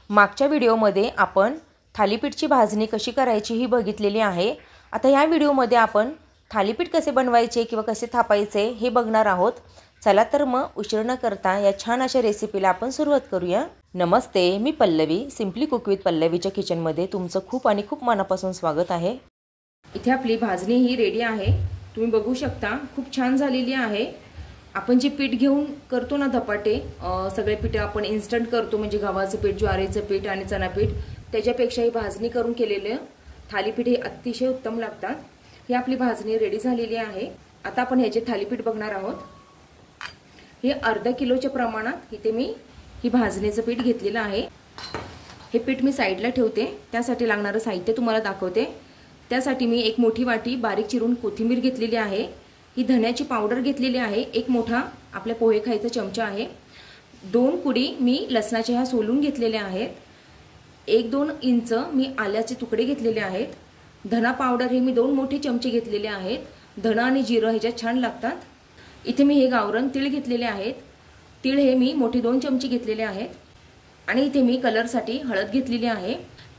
मागच्या व्हिडिओमध्ये आपण थालीपीठची भाजणी कशी करायची ही बघितलेली आहे। आता या व्हिडिओमध्ये आपण थालीपीठ कसे बनवायचे किंवा कसे थापायचे हे बघणार आहोत। चला तर मग उशीर न करता या छान अशा रेसिपीला आपण सुरुवात करूया। नमस्ते, मी पल्लवी, सिम्पली कुक विथ पल्लवीच्या किचनमध्ये तुमचं खूप आणि खूप मनापासून स्वागत आहे। इथे आपली भाजणी ही रेडी आहे, तुम्ही बघू शकता खूप छान झालेली आहे। आपण जे पीठ घेऊन करतो ना धपाटे, सगळे पीठ आपण इन्स्टंट करतो, म्हणजे गव्हाचं पीठ, ज्वारीचं पीठ आणि चणा पीठ, त्याच्यापेक्षा ही भाजणी करून केलेले थालीपीठ हे अतिशय उत्तम लागतात। ही आपली भाजणी रेडी झालेली आहे। आता आपण ह्याचे थालीपीठ बघणार आहोत। हे अर्धा किलोच्या प्रमाणात इथे मी ही भाजणीचं पीठ घेतलेलं आहे। हे पीठ मी साईडला ठेवते, त्यासाठी लागणारं साहित्य तुम्हाला दाखवते। त्यासाठी मी एक मोठी वाटी बारीक चिरून कोथिंबीर घेतलेली आहे। ही धन्याची पावडर घेतलेली आहे, एक मोठा आपल्या पोहे खायचा चमचा आहे। 2 कुडी मी लसणाच्या ह्या सोलून घेतलेल्या आहेत। 1-2 इंच मी आल्याचे तुकडे घेतलेले आहेत। धना पावडर हे मी 2 मोठे चमचे घेतलेले आहेत। धना आणि जिरं ह्याच्यात छान लागतात। इथे मी हे गावरान तीळ घेतलेले आहेत। तीळ हे मी मोठे 2 चमचे घेतलेले आहेत। आणि इथे मी कलरसाठी हळद घेतलेली आहे।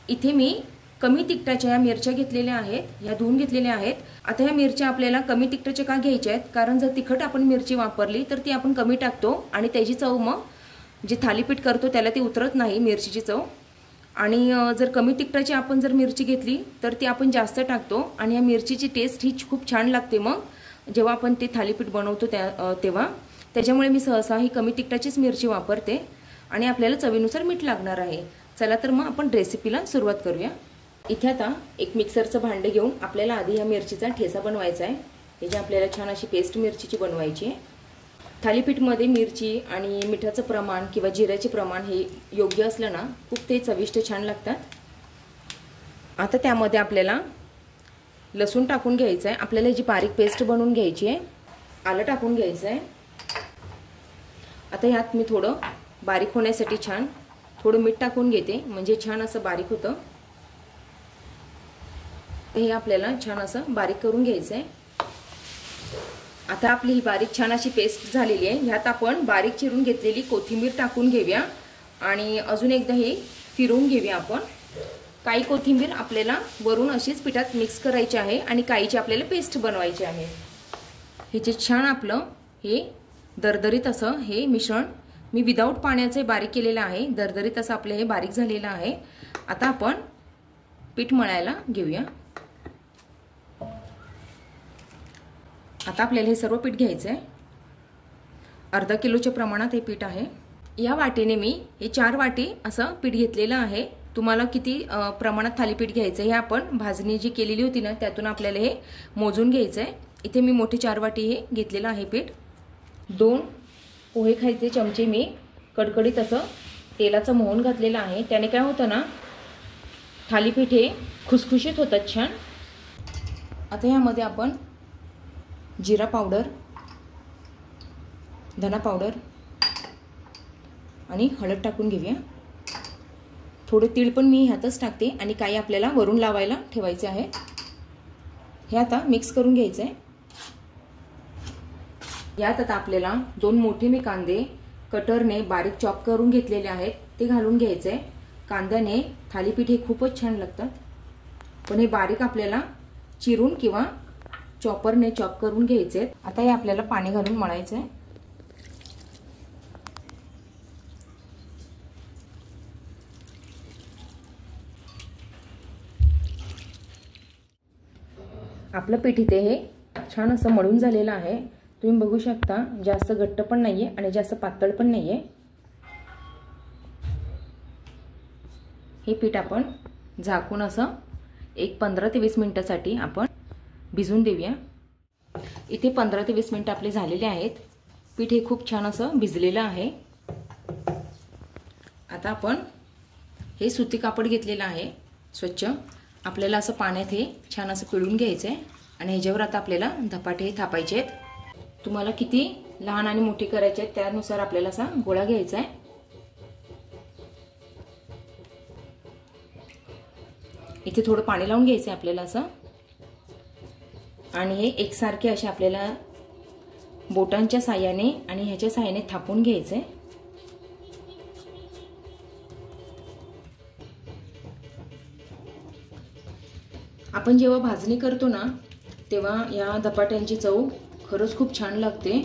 इथे मी कमी तिखटाच्या या मिरच्या घेतलेल्या आहेत, ह्या धुवून घेतलेल्या आहेत। आता ह्या मिरच्या आपल्याला कमी तिखटाच्या का घ्यायच्या आहेत, कारण जर तिखट आपण मिरची वापरली तर ती आपण कमी टाकतो आणि त्याची चव मग जे थालीपीठ करतो त्याला ती उतरत नाही मिरचीची चव। आणि जर कमी तिखटाची आपण जर मिरची घेतली तर ती आपण जास्त टाकतो आणि या मिरचीची टेस्ट ही खूप छान लागते मग जेव्हा आपण ते थालीपीठ बनवतो तेव्हा। त्याच्यामुळे मी सहसा ही कमी तिखटाचीच मिरची वापरते आणि आपल्याला चवीनुसार मीठ लागणार आहे। चला तर मग आपण रेसिपीला सुरुवात करूया। इथे आता एक मिक्सरचं भांडे घेऊन आपल्याला आधी या मिरचीचा ठेचा बनवायचा आहे। त्याची आपल्याला छान अशी पेस्ट मिरचीची बनवायची आहे। थालीपीठमध्ये मिरची आणि मिठाचं प्रमाण किंवा जिऱ्याचे प्रमाण हे योग्य असलं ना खूप ते चविष्ट छान लागतात। आता त्यामध्ये आपल्याला लसूण टाकून घ्यायचं आहे, आपल्याला जी बारीक पेस्ट बनवून घ्यायची आहे। आलं टाकून घ्यायचं आहे। आता यात मी थोडं बारीक होण्यासाठी छान थोडं मीठ टाकून घेते, म्हणजे छान असं बारीक होतं। हे आपल्याला छान असं बारीक करून घ्यायचं आहे। आता आपली ही बारीक छान अशी पेस्ट झालेली आहे। ह्यात आपण बारीक चिरून घेतलेली कोथिंबीर टाकून घेऊया आणि अजून एकदा हे फिरवून घेऊया आपण। काही कोथिंबीर आपल्याला वरून अशीच पिठात मिक्स करायची आहे आणि काहीची आपल्याला पेस्ट बनवायची आहे। हे जे छान आपलं हे दरदरीत असं हे मिश्रण मी विदाऊट पाण्याचे बारीक केलेलं आहे। दरदरीत असं आपलं हे बारीक झालेलं आहे। आता आपण पीठ मळायला घेऊया। आता आपल्याला हे सर्व पीठ घ्यायचं आहे। अर्धा किलोच्या प्रमाणात हे पीठ आहे। या वाटीने मी हे 4 वाटी असं पीठ घेतलेलं आहे। तुम्हाला किती प्रमाणात थालीपीठ घ्यायचं हे आपण भाजणी जी केलेली होती ना त्यातून आपल्याला हे मोजून घ्यायचं आहे। इथे मी मोठे 4 वाटी हे घेतलेलं आहे पीठ। 2 पोहे खायचे चमचे मी कडकडीत असं तेलाचं मोहन घातलेलं आहे। त्याने काय होतं ना थालीपीठ हे खुसखुशीत होतात छान। आता यामध्ये आपण जिरा पावडर, धना पावडर आणि हळद टाकून घेऊया। थोडे तीळ पण मी ह्यातच टाकते आणि काही आपल्याला वरून लावायला ठेवायचे आहे। हे आता मिक्स करून घ्यायचं आहे। यात आता आपल्याला 2 मोठे मी कांदे कटरने बारीक चॉप करून घेतलेले आहेत ते घालून घ्यायचे आहे। कांद्याने थालीपीठ हे खूपच छान लागतात, पण हे बारीक आपल्याला चिरून किंवा चॉपरने चॉप करून घ्यायचे। आता हे आपल्याला पाणी घालून मळायचं आहे। आपलं पीठ इथे हे छान असं मळून झालेलं आहे। तुम्ही बघू शकता जास्त घट्ट पण नाहीये आणि जास्त पातळ पण नाहीये। हे पीठ आपण झाकून असं एक 15 ते 20 मिनिटांसाठी आपण भिजून देऊया। इथे 15 ते 20 मिनिट आपले झालेले आहेत। पीठ हे खूप छान असं भिजलेलं आहे। आता आपण हे सुती कापड घेतलेलं आहे स्वच्छ, आपल्याला असं पाण्यात हे छान असं पिळून घ्यायचं आहे आणि ह्याच्यावर आता आपल्याला धपाटे थापायचे आहेत। तुम्हाला किती लहान आणि मोठे करायचे आहेत त्यानुसार आपल्याला असा गोळा घ्यायचा आहे। इथे थोडं पाणी लावून घ्यायचं आहे आपल्याला असं आणि हे एकसारखे असे आपल्याला बोटांच्या साहाय्याने आणि ह्याच्या साहाय्याने थापून घ्यायचे। आपण जेव्हा भाजणी करतो ना तेव्हा या धपाट्यांची चव खरंच खूप छान लागते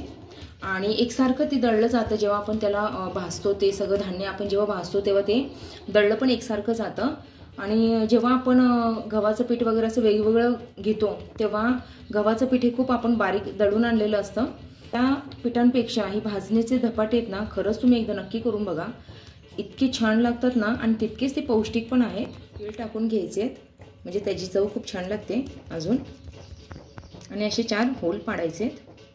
आणि एकसारखं ते दळलं जातं. जेव्हा आपण त्याला भाजतो ते सगळं धान्य आपण जेव्हा भाजतो तेव्हा ते दळलं पण एकसारखं जातं. आणि जेव्हा आपण गव्हाचं पीठ वगैरे असं वेगवेगळं घेतो तेव्हा गव्हाचं पीठ हे खूप आपण बारीक दळून आणलेलं असतं. त्या पिठांपेक्षा ही भाजणीचे धपाटे आहेत ना खरंच तुम्ही एकदा नक्की करून बघा. इतके छान लागतात ना आणि तितकेच ते पौष्टिक पण आहे. तेल टाकून घ्यायचे म्हणजे त्याची चव खूप छान लागते अजून. आणि असे 4 होल पाडायचे.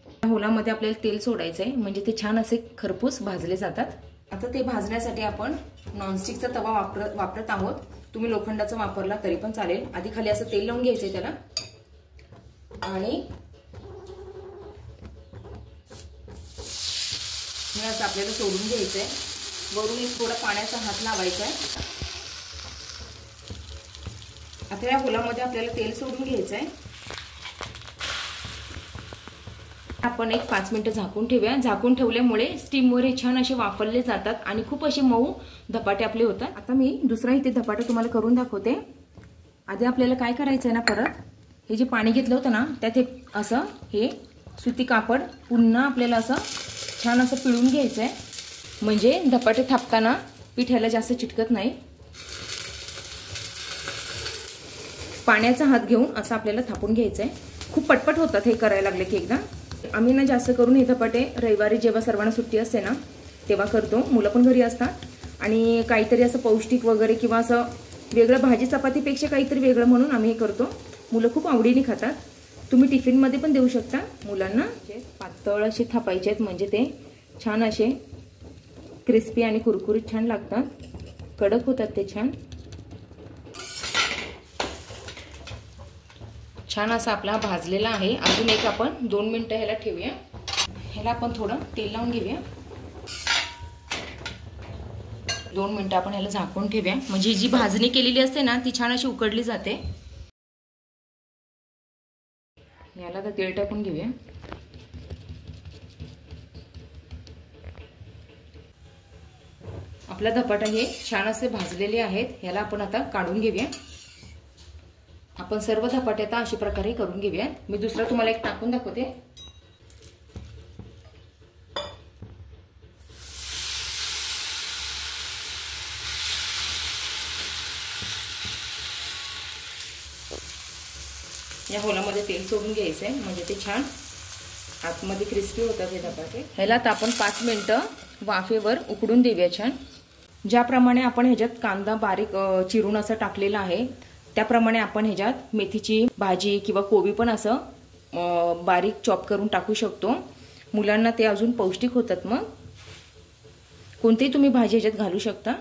त्या होलामध्ये आपल्याला तेल सोडायचं आहे म्हणजे ते छान असे खरपूस भाजले जातात. आता ते भाजण्यासाठी आपण नॉनस्टिकचा तवा वापरत आहोत. तुम्ही लोखंडाचा वापरला तरी पण चालेल. आधी खाली असं तेल लावून घ्यायचंय त्याला आणि असं आपल्याला सोडून घ्यायचंय. वरून एक थोडा पाण्याचा हात लावायचा आहे. आता या होलामध्ये आपल्याला तेल सोडून घ्यायचंय. आपण एक 5 मिनिटं झाकून ठेवूया. झाकून ठेवल्यामुळे स्टीमवर हे छान असे वाफरले जातात आणि खूप असे मऊ धपाटे आपले होतात. आता मी दुसरा इथे धपाटा तुम्हाला करून दाखवते. आधी आपल्याला काय करायचं आहे ना, परत हे जे पाणी घेतलं होतं ना त्यात असं हे सुती कापड पुन्हा आपल्याला असं छान असं पिळून घ्यायचं आहे म्हणजे धपाटे थापताना पिठाला जास्त चिटकत नाही. पाण्याचा हात घेऊन असं आपल्याला थापून घ्यायचं आहे. खूप पटपट होतात हे करायला लागले की एकदा. आम्ही ना जास्त करून हे धपाटे रविवारी जेव्हा सर्वांना सुट्टी असते ना तेव्हा करतो. मुलं पण घरी असतात आणि काहीतरी असं पौष्टिक वगैरे किंवा असं वेगळं भाजी चपातीपेक्षा काहीतरी वेगळं म्हणून आम्ही हे करतो. मुलं खूप आवडीने खातात. तुम्ही टिफिनमध्ये पण देऊ शकता मुलांना. पातळ असे थापायचे आहेत म्हणजे ते छान असे क्रिस्पी आणि कुरकुरीत छान लागतात. कडक होतात ते छान. छान असा आपला भाजलेला आहे. अजून एक आपण 2 मिनिटं ह्याला ठेवूया. ह्याला आपण थोडं तेल लावून घेऊया. 2 मिनिटं आपण ह्याला झाकून ठेवूया म्हणजे जी भाजणी केलेली असते ना ती छान अशी उकडली जाते. ह्याला तर तेल टाकून घेऊया. आपला धपाटा हे छान असे भाजलेले आहेत. ह्याला आपण आता काढून घेऊया. आपण सर्व धपाटे आता अशा प्रकारे करून घेऊया. मी दुसरा तुम्हाला एक टाकून दाखवते. या होलामध्ये तेल सोडून घ्यायचंय म्हणजे ते छान आतमध्ये क्रिस्पी होतात हे धपाटे. ह्याला आता आपण 5 मिनिटं वाफेवर उकडून देऊया छान. ज्याप्रमाणे आपण ह्याच्यात कांदा बारीक चिरून असं टाकलेला आहे त्याप्रमाणे आपण ह्याच्यात मेथीची भाजी किंवा कोबी पण असं बारीक चॉप करून टाकू शकतो. मुलांना ते अजून पौष्टिक होतात. मग कोणतीही तुम्ही भाजी ह्याच्यात घालू शकता.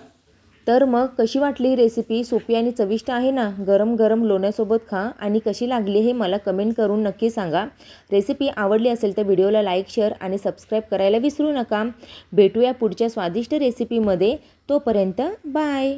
तर मग कशी वाटली रेसिपी? सोपी आणि चविष्ट आहे ना. गरम गरम लोण्यासोबत खा आणि कशी लागली हे मला कमेंट करून नक्की सांगा. रेसिपी आवडली असेल तर व्हिडिओला लाईक शेअर आणि सबस्क्राईब करायला विसरू नका. भेटूया पुढच्या स्वादिष्ट रेसिपीमध्ये. तोपर्यंत बाय.